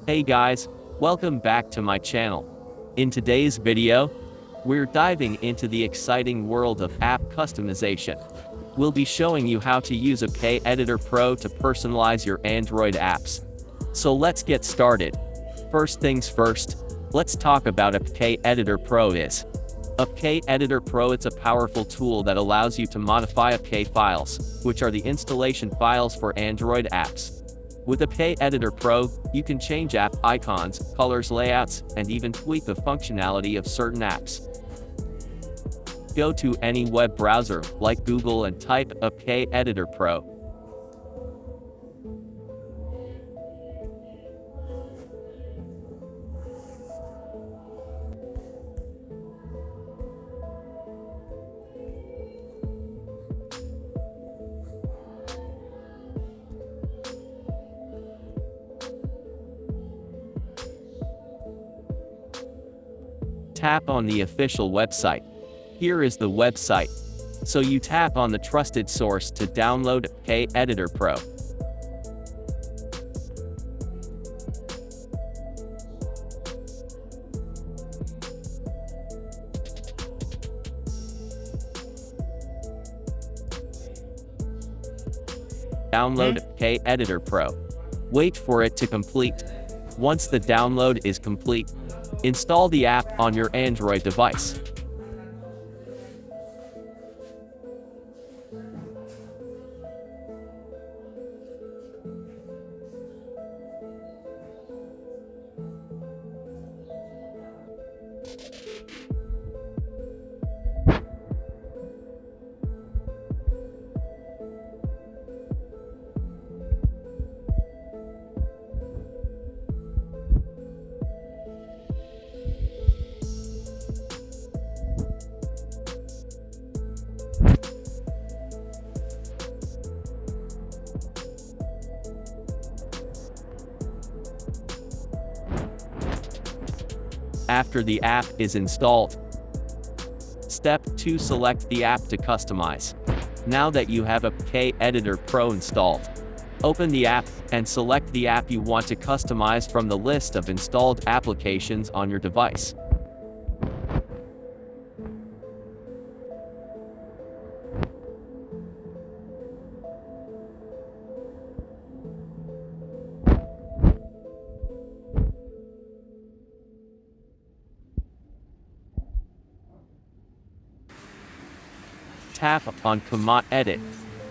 Hey guys, welcome back to my channel. In today's video, we're diving into the exciting world of app customization. We'll be showing you how to use APK Editor Pro to personalize your Android apps. So let's get started. First things first, let's talk about APK Editor Pro is. APK Editor Pro is a powerful tool that allows you to modify APK files, which are the installation files for Android apps. With APK Editor Pro, you can change app icons, colors, layouts, and even tweak the functionality of certain apps. Go to any web browser, like Google, and type APK Editor Pro. Tap on the official website. Here is the website. So you tap on the trusted source to download APK Editor Pro. Download APK Editor Pro. Wait for it to complete. Once the download is complete, install the app on your Android device. After the app is installed, Step 2. Select the app to customize. Now that you have APK Editor Pro installed, open the app and select the app you want to customize from the list of installed applications on your device. Tap on Commot Edit.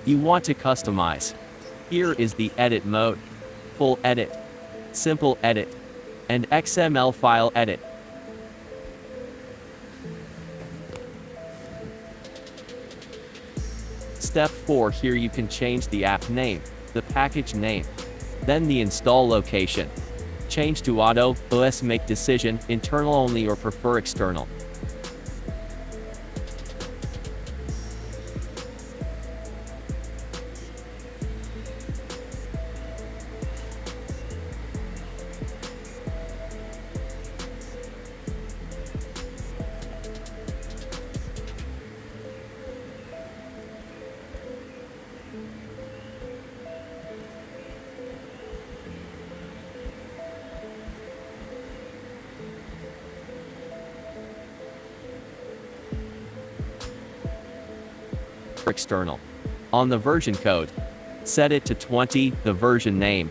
You want to customize. Here is the edit mode: Full Edit, Simple Edit, and XML File Edit. Step 4. Here you can change the app name, the package name, then the install location. Change to Auto, OS Make Decision, Internal Only, or prefer External. External. On the version code, set it to 20, the version name,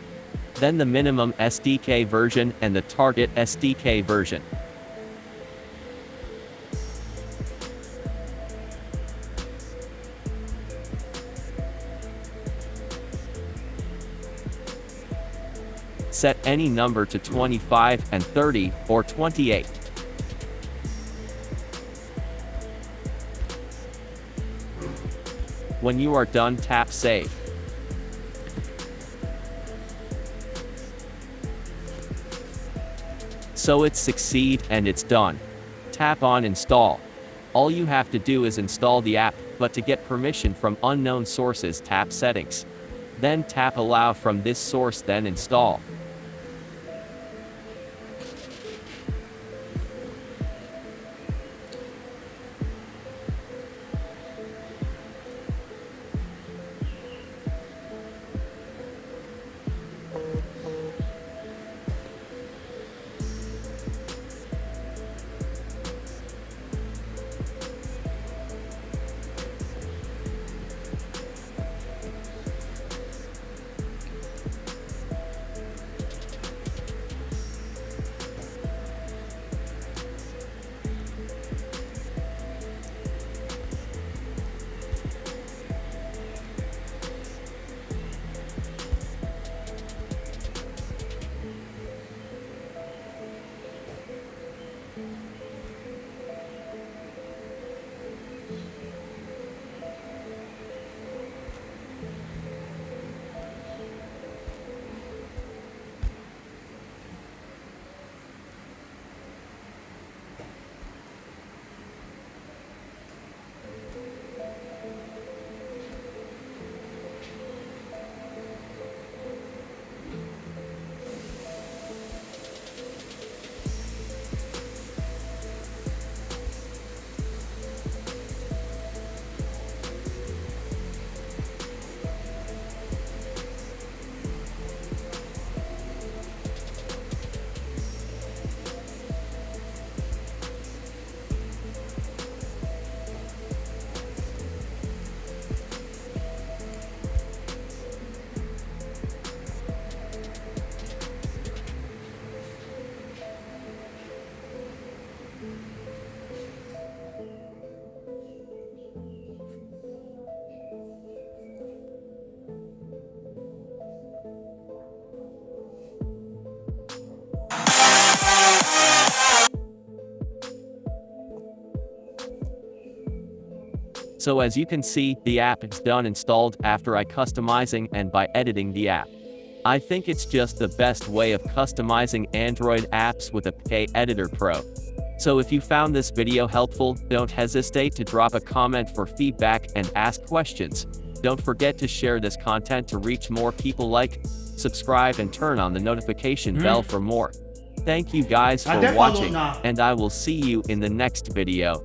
then the minimum SDK version and the target SDK version. Set any number to 25 and 30 or 28. When you are done, tap Save. So it's succeed and it's done. Tap on Install. All you have to do is install the app, but to get permission from unknown sources, tap Settings. Then tap Allow from this source, then Install. So as you can see, the app is done installed after I customizing and by editing the app. I think it's just the best way of customizing Android apps with APK Editor Pro. So if you found this video helpful, don't hesitate to drop a comment for feedback and ask questions. Don't forget to share this content to reach more people. Like, subscribe and turn on the notification bell for more. Thank you guys for watching, and I will see you in the next video.